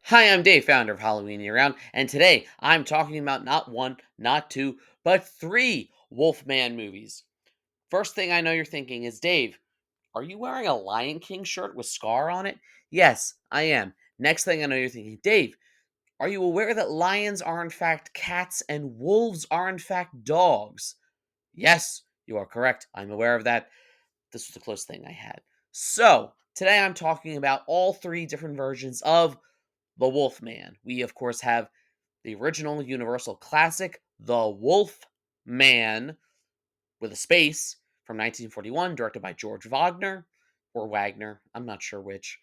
Hi, I'm Dave, founder of Halloween Year Round, and today I'm talking about not one, not two, but three Wolfman movies. First thing I know you're thinking is, Dave, are you wearing a Lion King shirt with Scar on it? Yes, I am. Next thing I know you're thinking, Dave, are you aware that lions are in fact cats and wolves are in fact dogs? Yes, you are correct. I'm aware of that. This was the close thing I had. So, today I'm talking about all three different versions of the Wolfman. We, of course, have the original Universal classic, The Wolf Man, with a space, from 1941, directed by George Wagner, or Wagner, I'm not sure which.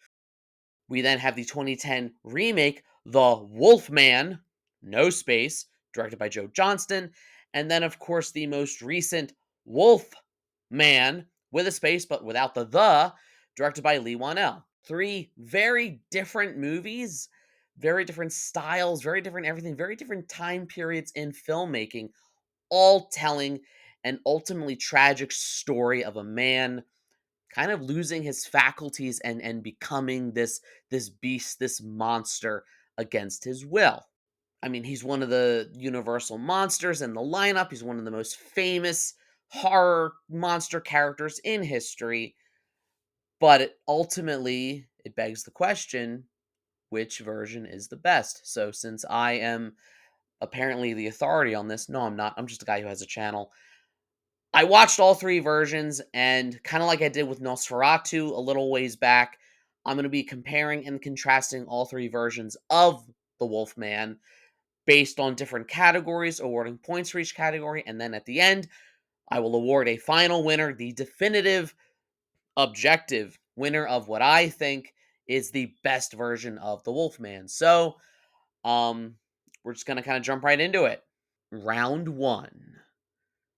We then have the 2010 remake, The Wolfman, no space, directed by Joe Johnston. And then, of course, the most recent Wolf Man, with a space but without the, directed by Lee Wanell. Three very different movies, very different styles, very different everything, very different time periods in filmmaking, all telling an ultimately tragic story of a man kind of losing his faculties and becoming this beast, this monster against his will. I mean, he's one of the Universal monsters in the lineup. He's one of the most famous horror monster characters in history, but ultimately it begs the question, which version is the best? So since I am apparently the authority on this, no, I'm not. I'm just a guy who has a channel. I watched all three versions, and kind of like I did with Nosferatu a little ways back, I'm going to be comparing and contrasting all three versions of the Wolfman based on different categories, awarding points for each category, and then at the end, I will award a final winner, the definitive, objective winner of what I think is the best version of the Wolfman. So, um, we're just going to kind of jump right into it. Round one,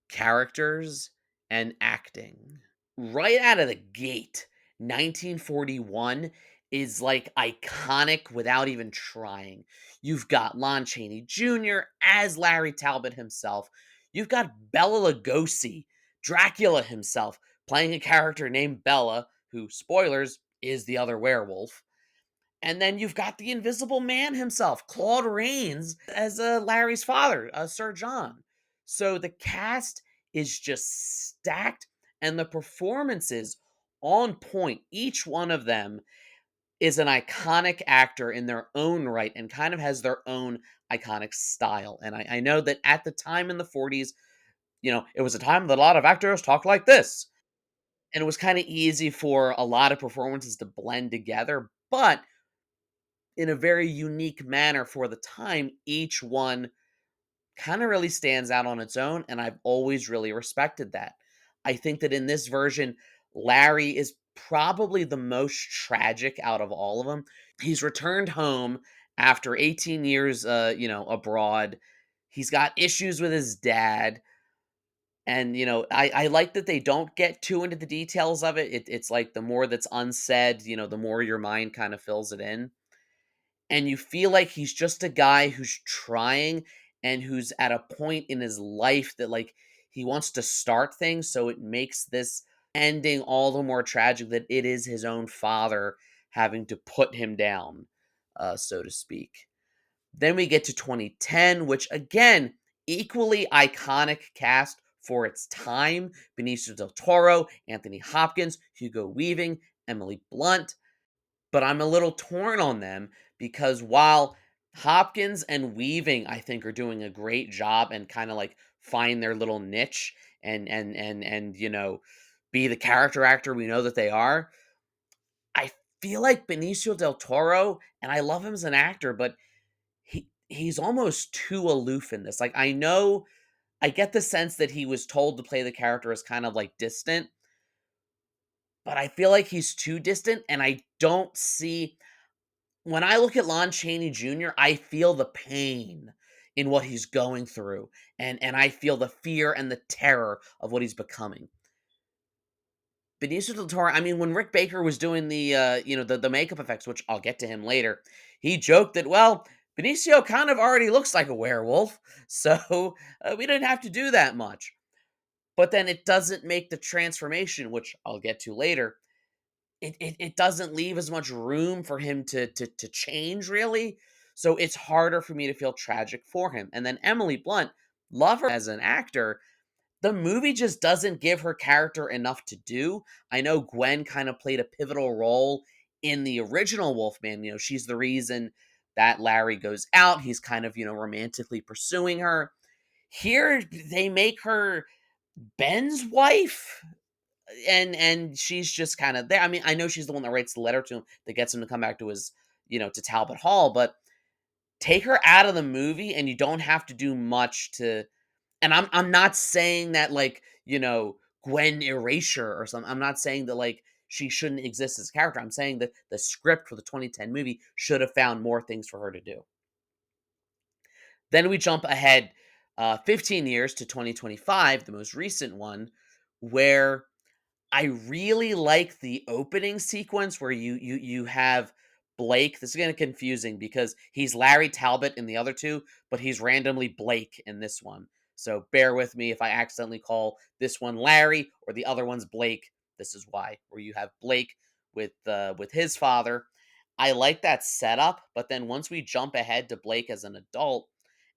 characters and acting. Right out of the gate, 1941 is like iconic without even trying. You've got Lon Chaney Jr. as Larry Talbot himself. You've got Bela Lugosi, Dracula himself, playing a character named Bela, who, spoilers, is the other werewolf. And then you've got the Invisible Man himself, Claude Rains, as Larry's father, Sir John. So the cast is just stacked, and the performances on point. Each one of them is an iconic actor in their own right and kind of has their own iconic style. And I know that at the time in the 40s, it was a time that a lot of actors talked like this. And it was kind of easy for a lot of performances to blend together. But in a very unique manner for the time, each one kind of really stands out on its own, and I've always really respected that. I think that in this version, Larry is probably the most tragic out of all of them. He's returned home after 18 years, abroad. He's got issues with his dad. And I like that they don't get too into the details of it. It's like the more that's unsaid, the more your mind kind of fills it in, and you feel like he's just a guy who's trying and who's at a point in his life that like he wants to start things, so it makes this ending all the more tragic that it is his own father having to put him down, so to speak. Then we get to 2010, which again, equally iconic cast for its time. Benicio del Toro, Anthony Hopkins, Hugo Weaving, Emily Blunt. But I'm a little torn on them because while Hopkins and Weaving, I think, are doing a great job and kind of like find their little niche and be the character actor we know that they are, I feel like Benicio del Toro, and I love him as an actor, but he's almost too aloof in this. Like I know I get the sense that he was told to play the character as kind of like distant, but I feel like he's too distant, and I don't see when I look at Lon Chaney Jr., I feel the pain in what he's going through, and I feel the fear and the terror of what he's becoming. Benicio del Toro, I mean, when Rick Baker was doing the makeup effects, which I'll get to him later, he joked that, well, Benicio kind of already looks like a werewolf, so we didn't have to do that much. But then it doesn't make the transformation, which I'll get to later, it doesn't leave as much room for him to change really. So it's harder for me to feel tragic for him. And then Emily Blunt, love her as an actor, the movie just doesn't give her character enough to do. I know Gwen kind of played a pivotal role in the original Wolfman. She's the reason that Larry goes out. He's kind of, romantically pursuing her. Here, they make her Ben's wife, and she's just kind of there. I mean, I know she's the one that writes the letter to him that gets him to come back to his, to Talbot Hall, but take her out of the movie and you don't have to do much to. And I'm not saying that, like, Gwen erasure or something. I'm not saying that, like, she shouldn't exist as a character. I'm saying that the script for the 2010 movie should have found more things for her to do. Then we jump ahead 15 years to 2025, the most recent one, where I really like the opening sequence where you have Blake. This is kind of confusing because he's Larry Talbot in the other two, but he's randomly Blake in this one. So bear with me if I accidentally call this one Larry or the other one's Blake. This is why. Where you have Blake with his father. I like that setup, but then once we jump ahead to Blake as an adult,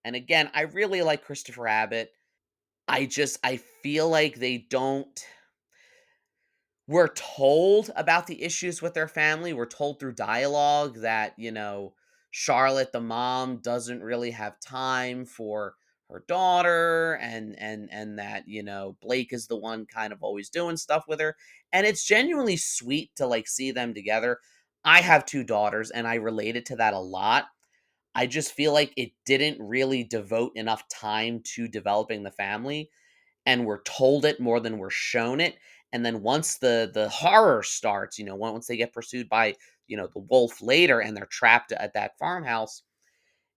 and again, I really like Christopher Abbott. I feel like they don't. We're told about the issues with their family. We're told through dialogue that, Charlotte, the mom, doesn't really have time for her daughter, and that, Blake is the one kind of always doing stuff with her. And it's genuinely sweet to like see them together. I have two daughters and I related to that a lot. I just feel like it didn't really devote enough time to developing the family, and we're told it more than we're shown it. And then once the horror starts, once they get pursued by, the wolf later and they're trapped at that farmhouse,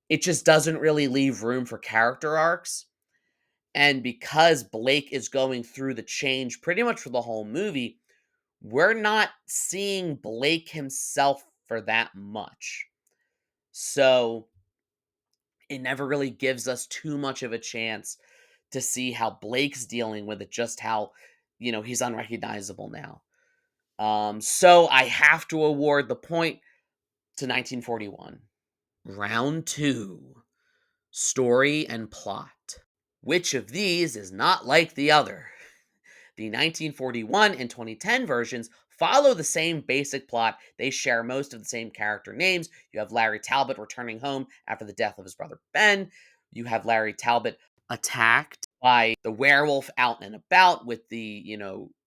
it just doesn't really leave room for character arcs. And because Blake is going through the change pretty much for the whole movie, we're not seeing Blake himself for that much. So it never really gives us too much of a chance to see how Blake's dealing with it, just how, he's unrecognizable now. So I have to award the point to 1941. Round two, story and plot. Which of these is not like the other? The 1941 and 2010 versions follow the same basic plot. They share most of the same character names. You have Larry Talbot returning home after the death of his brother Ben. You have Larry Talbot attacked by the werewolf out and about with the,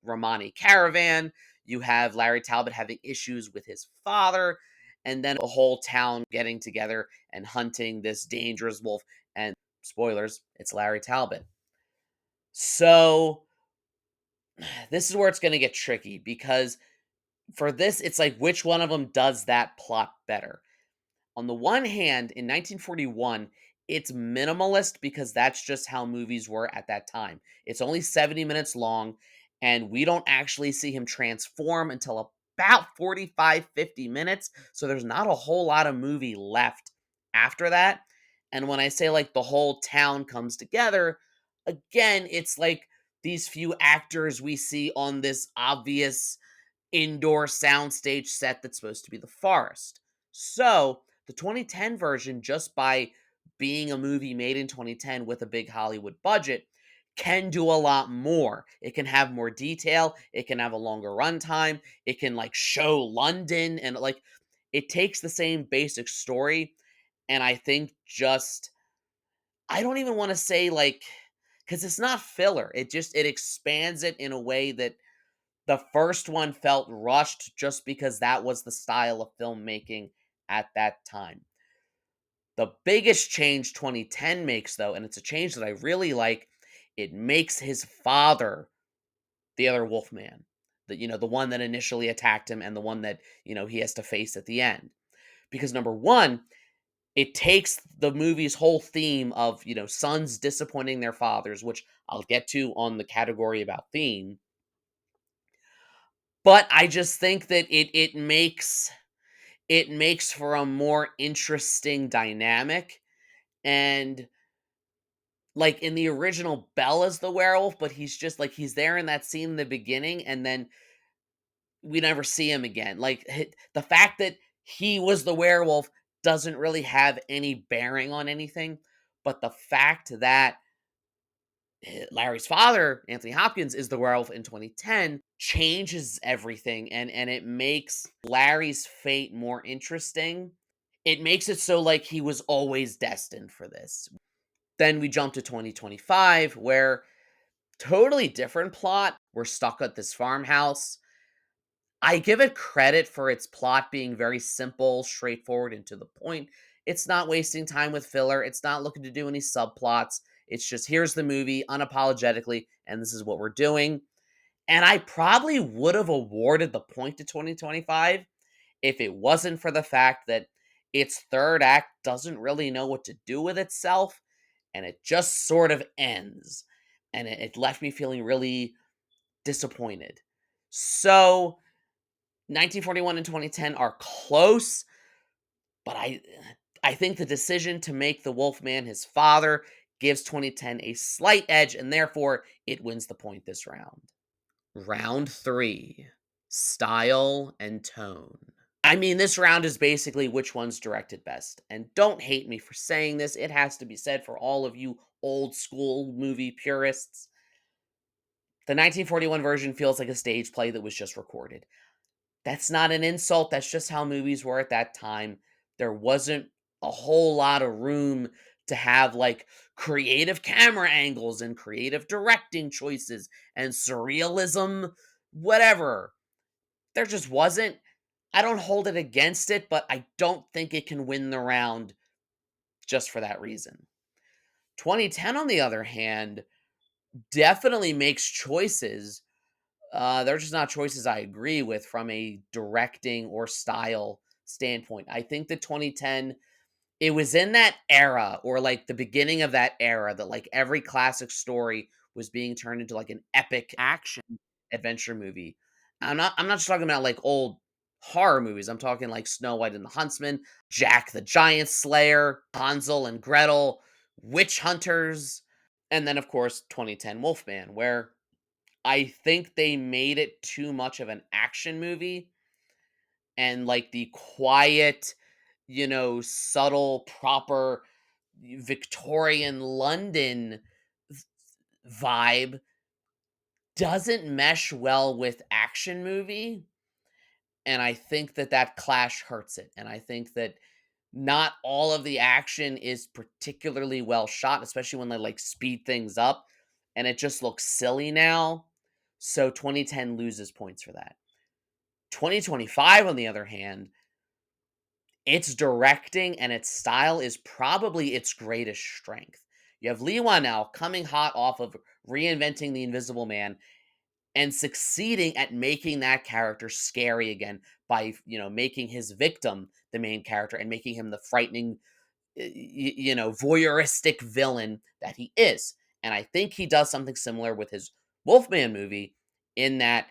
Romani caravan. You have Larry Talbot having issues with his father, and then a whole town getting together and hunting this dangerous wolf. And spoilers, it's Larry Talbot. So this is where it's going to get tricky because for this, it's like which one of them does that plot better? On the one hand, in 1941, it's minimalist because that's just how movies were at that time. It's only 70 minutes long, and we don't actually see him transform until about 45, 50 minutes. So there's not a whole lot of movie left after that. And when I say like the whole town comes together, again, it's like these few actors we see on this obvious indoor soundstage set that's supposed to be the forest. So, the 2010 version, just by being a movie made in 2010 with a big Hollywood budget, can do a lot more. It can have more detail, it can have a longer runtime, it can like show London, and like it takes the same basic story, and I think just I don't even want to say like cuz it's not filler. It expands it in a way that the first one felt rushed just because that was the style of filmmaking at that time. The biggest change 2010 makes, though, and it's a change that I really like, it makes his father the other Wolfman. The one that initially attacked him and the one that, he has to face at the end. Because number one, it takes the movie's whole theme of, sons disappointing their fathers, which I'll get to on the category about theme. But I just think that it makes for a more interesting dynamic. And like in the original, Bella's the werewolf, but he's just like he's there in that scene in the beginning, and then we never see him again. Like the fact that he was the werewolf doesn't really have any bearing on anything, but the fact that Larry's father, Anthony Hopkins, is the werewolf in 2010 changes everything, and it makes Larry's fate more interesting. It makes it so like he was always destined for this. Then we jump to 2025 where totally different plot. We're stuck at this farmhouse. I give it credit for its plot being very simple, straightforward, and to the point. It's not wasting time with filler. It's not looking to do any subplots. It's just here's the movie unapologetically, and this is what we're doing. And I probably would have awarded the point to 2025 if it wasn't for the fact that its third act doesn't really know what to do with itself, and it just sort of ends. And it left me feeling really disappointed. So 1941 and 2010 are close, but I think the decision to make the Wolfman his father gives 2010 a slight edge, and therefore it wins the point this round. Round 3, style and tone. I mean, this round is basically which one's directed best. And don't hate me for saying this, it has to be said for all of you old school movie purists. The 1941 version feels like a stage play that was just recorded. That's not an insult, that's just how movies were at that time. There wasn't a whole lot of room to have, like, creative camera angles and creative directing choices and surrealism, whatever. There just wasn't. I don't hold it against it, but I don't think it can win the round just for that reason. 2010, on the other hand, definitely makes choices. They're just not choices I agree with from a directing or style standpoint. I think that 2010, it was in that era or like the beginning of that era that like every classic story was being turned into like an epic action adventure movie. I'm not just talking about like old horror movies. I'm talking like Snow White and the Huntsman, Jack the Giant Slayer, Hansel and Gretel, Witch Hunters, and then of course 2010 Wolfman, where I think they made it too much of an action movie and like the quiet, subtle, proper Victorian London vibe doesn't mesh well with action movie, and I think that that clash hurts it. And I think that not all of the action is particularly well shot, especially when they like speed things up, and it just looks silly now. So 2010 loses points for that. 2025, on the other hand, its directing and its style is probably its greatest strength. You have Lee Wanell coming hot off of reinventing the Invisible Man and succeeding at making that character scary again by, making his victim the main character and making him the frightening, voyeuristic villain that he is. And I think he does something similar with his Wolfman movie in that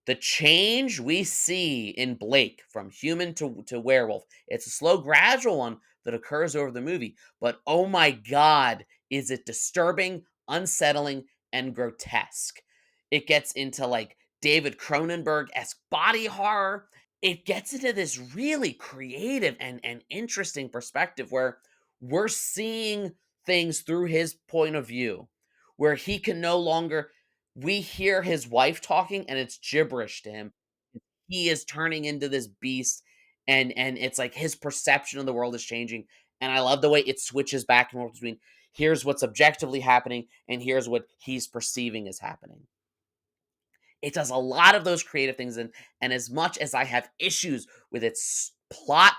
the change we see in Blake from human to werewolf, it's a slow, gradual one that occurs over the movie. But oh my God, is it disturbing, unsettling, and grotesque? It gets into like David Cronenberg esque body horror. It gets into this really creative and interesting perspective where we're seeing things through his point of view, where he can no longer we hear his wife talking and it's gibberish to him. He is turning into this beast and it's like his perception of the world is changing. And I love the way it switches back and forth between here's what's objectively happening and here's what he's perceiving is happening. It does a lot of those creative things, and as much as I have issues with its plot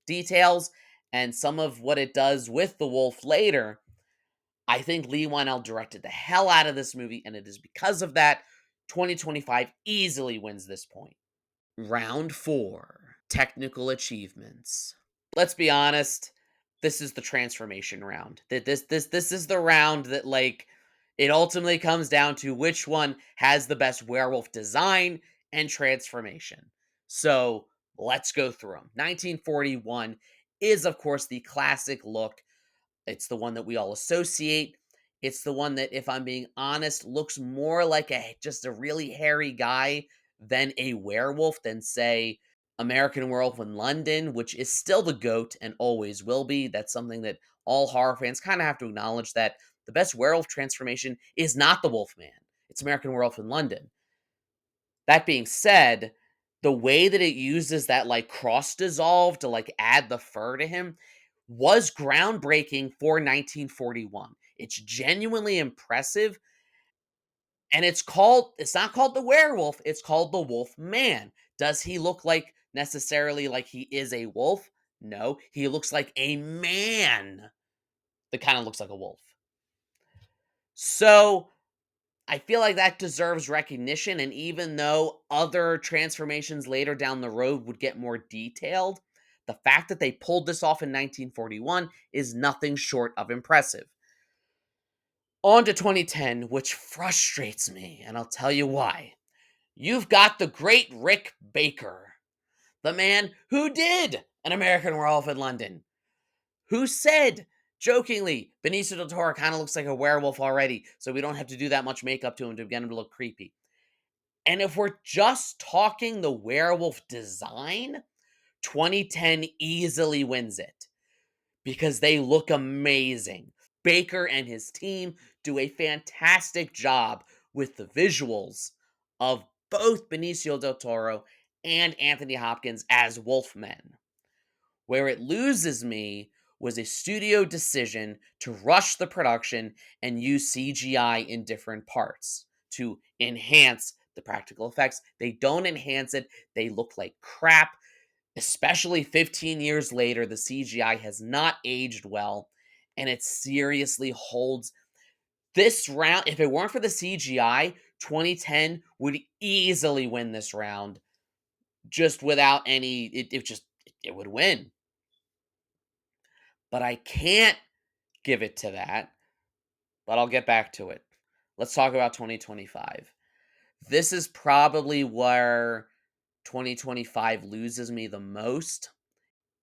details and some of what it does with the wolf later, I think Lee Wanell directed the hell out of this movie, and it is because of that 2025 easily wins this point. Round 4, technical achievements. Let's be honest, this is the transformation round. This is the round that like it ultimately comes down to which one has the best werewolf design and transformation. So, let's go through them. 1941 is of course the classic look. It's the one that we all associate. It's the one that, if I'm being honest, looks more like a just a really hairy guy than a werewolf than, say, American Werewolf in London, which is still the GOAT and always will be. That's something that all horror fans kind of have to acknowledge, that the best werewolf transformation is not the Wolfman. It's American Werewolf in London. That being said, the way that it uses that like cross dissolve to like add the fur to him was groundbreaking for 1941. It's genuinely impressive, and it's not called the werewolf, it's called the Wolf Man. Does he look like necessarily like he is a wolf? No, he looks like a man that kind of looks like a wolf. So, I feel like that deserves recognition, and even though other transformations later down the road would get more detailed, the fact that they pulled this off in 1941 is nothing short of impressive. On to 2010, which frustrates me, and I'll tell you why. You've got the great Rick Baker, the man who did An American Werewolf in London, who said, jokingly, Benicio del Toro kind of looks like a werewolf already, so we don't have to do that much makeup to him to get him to look creepy. And if we're just talking the werewolf design, 2010 easily wins it because they look amazing. Baker and his team do a fantastic job with the visuals of both Benicio del Toro and Anthony Hopkins as Wolfmen. Where it loses me was a studio decision to rush the production and use CGI in different parts to enhance the practical effects. They don't enhance it, they look like crap. Especially 15 years later, the CGI has not aged well, and it seriously holds this round. If it weren't for the CGI, 2010 would easily win this round just without any. It would win. But I can't give it to that, but I'll get back to it. Let's talk about 2025. This is probably where 2025 loses me the most.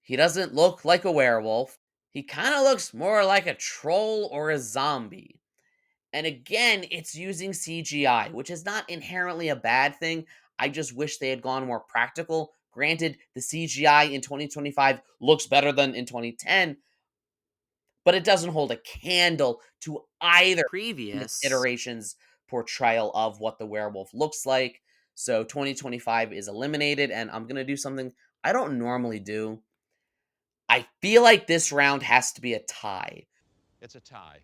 He doesn't look like a werewolf. He kind of looks more like a troll or a zombie. And again, it's using CGI, which is not inherently a bad thing. I just wish they had gone more practical. Granted, the CGI in 2025 looks better than in 2010, but it doesn't hold a candle to either Previous. iteration's portrayal of what the werewolf looks like. So 2025 is eliminated, and I'm going to do something I don't normally do. I feel like this round has to be a tie It's a tie.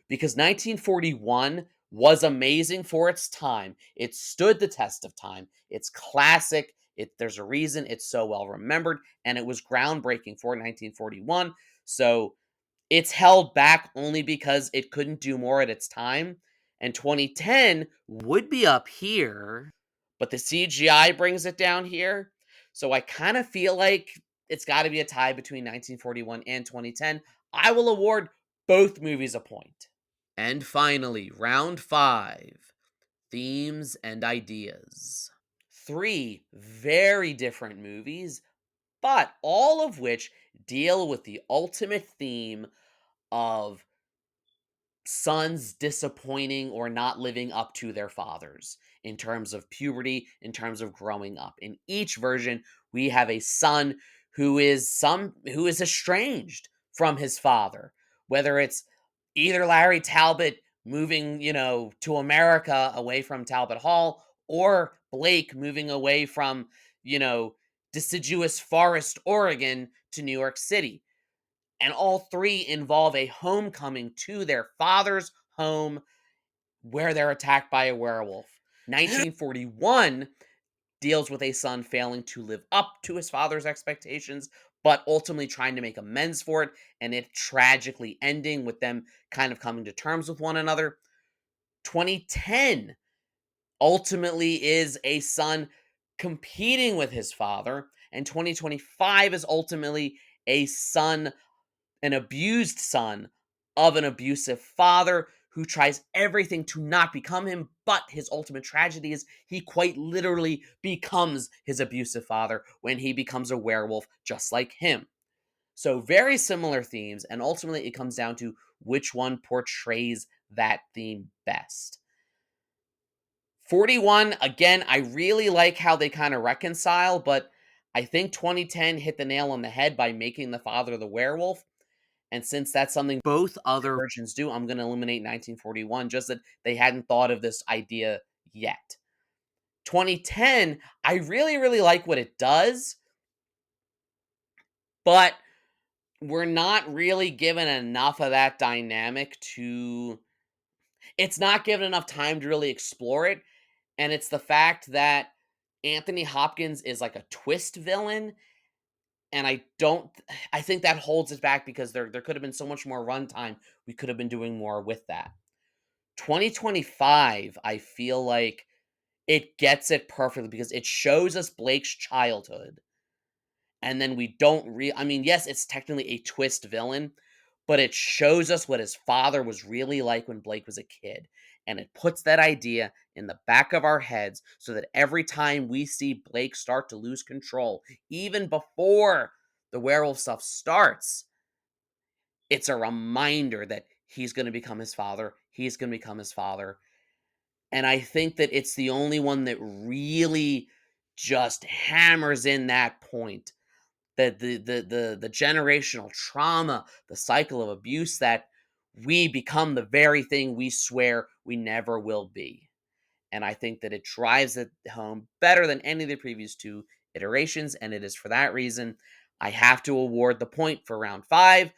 because 1941 was amazing for its time. It stood the test of time. It's classic. There's a reason it's so well remembered, and it was groundbreaking for 1941. So it's held back only because it couldn't do more at its time. And 2010 would be up here, but the CGI brings it down here. So I kind of feel like it's got to be a tie between 1941 and 2010. I will award both movies a point. And finally, round five, themes and ideas. Three very different movies, but all of which deal with the ultimate theme of sons disappointing or not living up to their fathers in terms of puberty, in terms of growing up. In each version, we have a son who is estranged from his father, whether it's either Larry Talbot moving, to America away from Talbot Hall, or Blake moving away from, you know, deciduous forest, Oregon to New York City, and all three involve a homecoming to their father's home where they're attacked by a werewolf. 1941 deals with a son failing to live up to his father's expectations, but ultimately trying to make amends for it, and it tragically ending with them kind of coming to terms with one another. 2010 ultimately is a son competing with his father, and 2025 is ultimately a son, an abused son of an abusive father who tries everything to not become him, but his ultimate tragedy is he quite literally becomes his abusive father when he becomes a werewolf just like him. So, very similar themes, and ultimately it comes down to which one portrays that theme best. 41, again, I really like how they kind of reconcile, but I think 2010 hit the nail on the head by making the father the werewolf. And since that's something both other versions do, I'm going to eliminate 1941, just that they hadn't thought of this idea yet. 2010, I really, really like what it does, but we're not really given enough of that dynamic to. It's not given enough time to really explore it. And it's the fact that Anthony Hopkins is like a twist villain. And I think that holds it back because there could have been so much more runtime. We could have been doing more with that. 2025, I feel like it gets it perfectly because it shows us Blake's childhood. And then we don't I mean, yes, it's technically a twist villain, but it shows us what his father was really like when Blake was a kid. And it puts that idea in the back of our heads so that every time we see Blake start to lose control, even before the werewolf stuff starts, it's a reminder that he's going to become his father. He's going to become his father. And I think that it's the only one that really just hammers in that point, that the generational trauma, the cycle of abuse, that we become the very thing we swear we never will be. And I think that it drives it home better than any of the previous two iterations. And it is for that reason I have to award the point for round five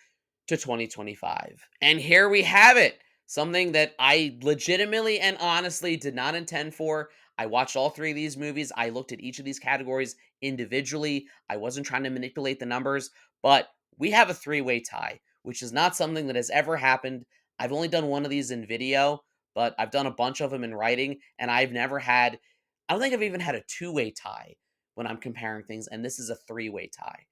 to 2025. And here we have it. Something that I legitimately and honestly did not intend for. I watched all three of these movies. I looked at each of these categories individually. I wasn't trying to manipulate the numbers, but we have a three-way tie, which is not something that has ever happened. I've only done one of these in video, but I've done a bunch of them in writing, and I don't think I've even had a two-way tie when I'm comparing things, and this is a three-way tie.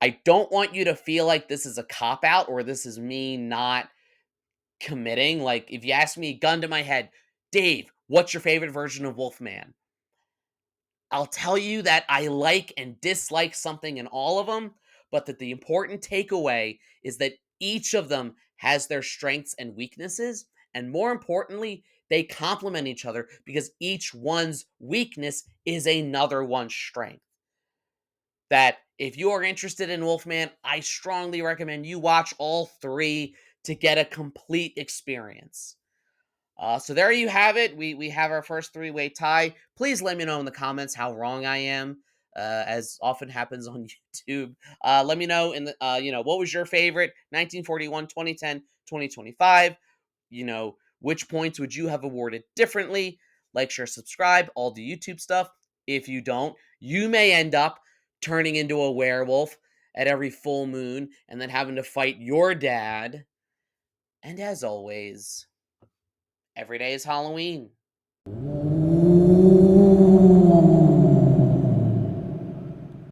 I don't want you to feel like this is a cop out or this is me not committing. Like, if you ask me, gun to my head, Dave, what's your favorite version of Wolfman? I'll tell you that I like and dislike something in all of them, but that the important takeaway is that each of them has their strengths and weaknesses. And more importantly, they complement each other because each one's weakness is another one's strength. That if you are interested in Wolfman, I strongly recommend you watch all three to get a complete experience. So there you have it. We have our first three-way tie. Please let me know in the comments how wrong I am, as often happens on YouTube. Let me know in the what was your favorite 1941, 2010, 2025. Which points would you have awarded differently? Like, share, subscribe, all the YouTube stuff. If you don't, you may end up turning into a werewolf at every full moon and then having to fight your dad. And as always, every day is Halloween.